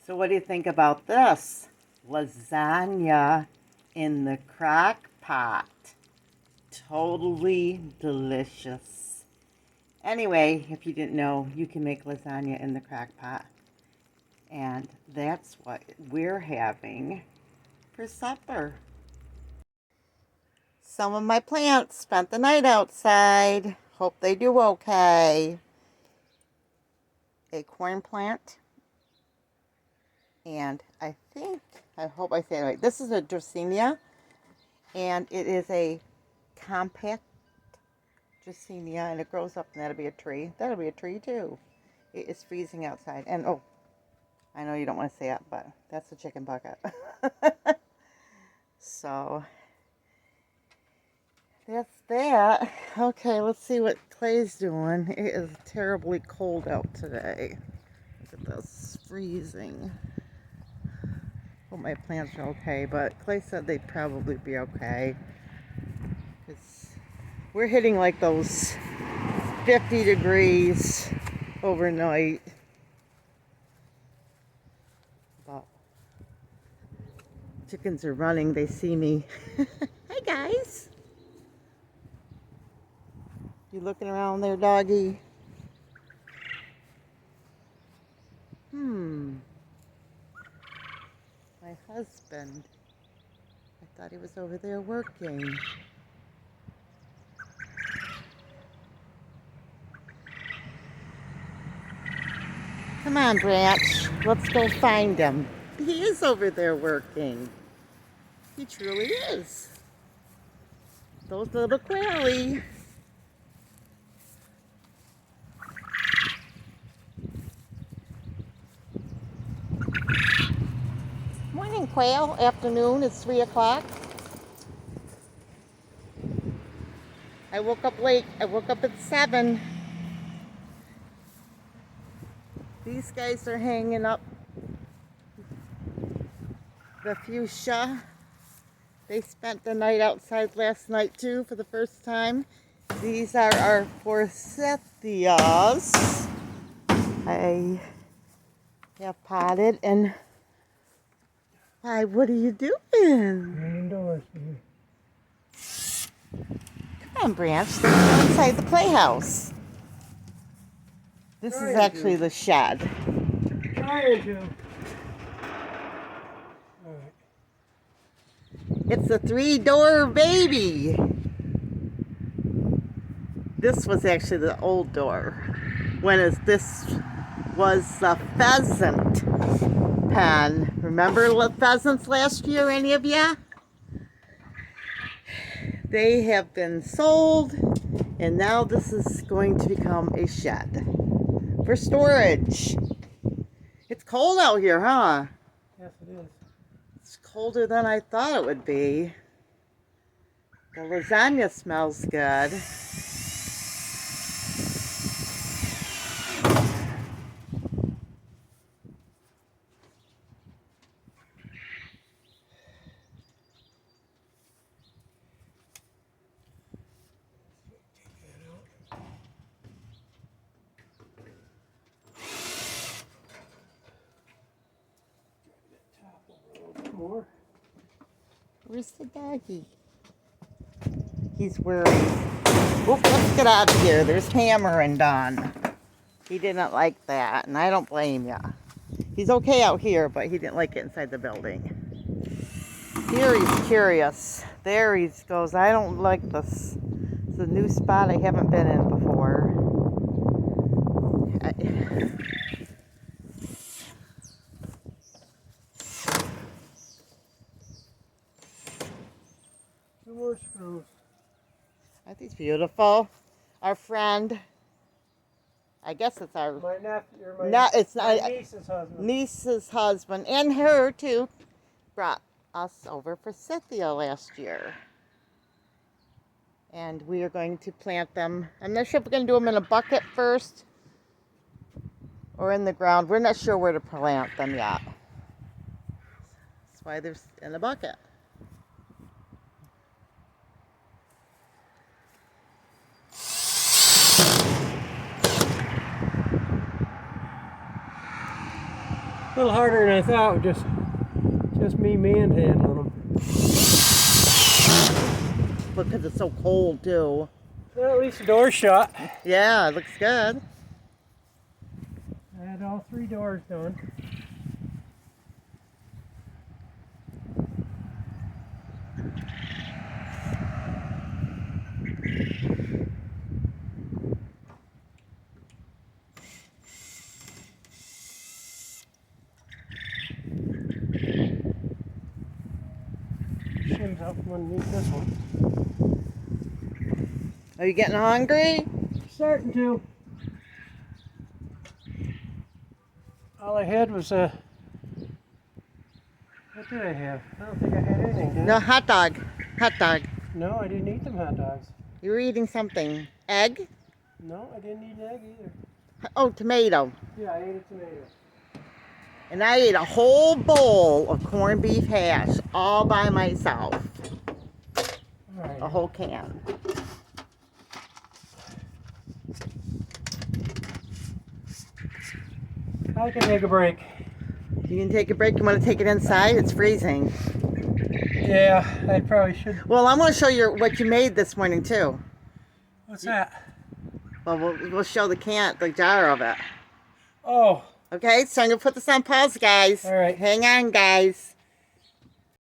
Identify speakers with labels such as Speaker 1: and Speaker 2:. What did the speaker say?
Speaker 1: So what do you think about this? Lasagna in the crock pot. Totally delicious. Anyway, if you didn't know, you can make lasagna in the crock pot. And that's what we're having for supper. Some of my plants spent the night outside. Hope they do okay. A corn plant. And I hope I say it right. This is a Dracaena. And it is a compact Dracaena. And it grows up and that'll be a tree. That'll be a tree too. It is freezing outside. And oh, I know you don't want to say it, but that's a chicken bucket. So that's that. Okay, let's see what Clay's doing. It is terribly cold out today. Look at this, freezing. Hope my plants are okay, but Clay said they'd probably be okay. We're hitting like those 50 degrees overnight. But chickens are running, they see me. Hi guys. You looking around there, doggy? My husband. I thought he was over there working. Come on, Branch. Let's go find him. He is over there working. He truly is. Those little quaily. Morning, quail. Afternoon. It's 3 o'clock. I woke up late. I woke up at 7. These guys are hanging up the fuchsia. They spent the night outside last night too for the first time. These are our forsythias. I have potted and why, what are you doing?
Speaker 2: Indoors.
Speaker 1: Come on, Branch. Let's go inside the playhouse. This is actually the shed.
Speaker 2: Trying to. Alright.
Speaker 1: It's a 3-door baby. This was actually the old door. This was the pheasant pen. Remember pheasants last year, any of ya? They have been sold, and now this is going to become a shed for storage. It's cold out here, huh?
Speaker 2: Yes, it is.
Speaker 1: It's colder than I thought it would be. The lasagna smells good.
Speaker 2: More.
Speaker 1: Where's the doggy? He's worried. Oop, let's get out of here. There's hammering done. He didn't like that, and I don't blame ya. He's okay out here, but he didn't like it inside the building. Here he's curious. There he goes. I don't like this. It's a new spot I haven't been in before.
Speaker 2: More screws.
Speaker 1: Aren't these beautiful? Our friend, I guess it's our
Speaker 2: My nephew, or
Speaker 1: no, it's
Speaker 2: my
Speaker 1: not
Speaker 2: niece's husband.
Speaker 1: and her too, brought us over forsythia last year. And we are going to plant them. I'm not sure if we're going to do them in a bucket first or in the ground. We're not sure where to plant them yet. That's why they're in a bucket.
Speaker 2: A little harder than I thought. Just me manhandling them.
Speaker 1: Because it's so cold too.
Speaker 2: Well, at least the door's shut.
Speaker 1: Yeah, it looks good.
Speaker 2: I had all 3 doors done. Shims out from underneath this one.
Speaker 1: Are you getting hungry?
Speaker 2: Starting to. All I had was what did I have? I don't think I had anything, did I?
Speaker 1: No, hot dog. Hot dog.
Speaker 2: No, I didn't eat them hot dogs.
Speaker 1: You were eating something. Egg?
Speaker 2: No, I didn't eat an egg either.
Speaker 1: Oh, tomato.
Speaker 2: Yeah, I ate a tomato.
Speaker 1: And I ate a whole bowl of corned beef hash all by myself.
Speaker 2: All right.
Speaker 1: A whole can.
Speaker 2: I can take a break.
Speaker 1: You can take a break. You want to take it inside? It's freezing.
Speaker 2: Yeah, I probably should.
Speaker 1: Well, I'm going to show you what you made this morning too.
Speaker 2: What's that?
Speaker 1: Well, we'll show the jar of it.
Speaker 2: Oh.
Speaker 1: Okay, so I'm going to put this on pause, guys.
Speaker 2: All right.
Speaker 1: Hang on, guys.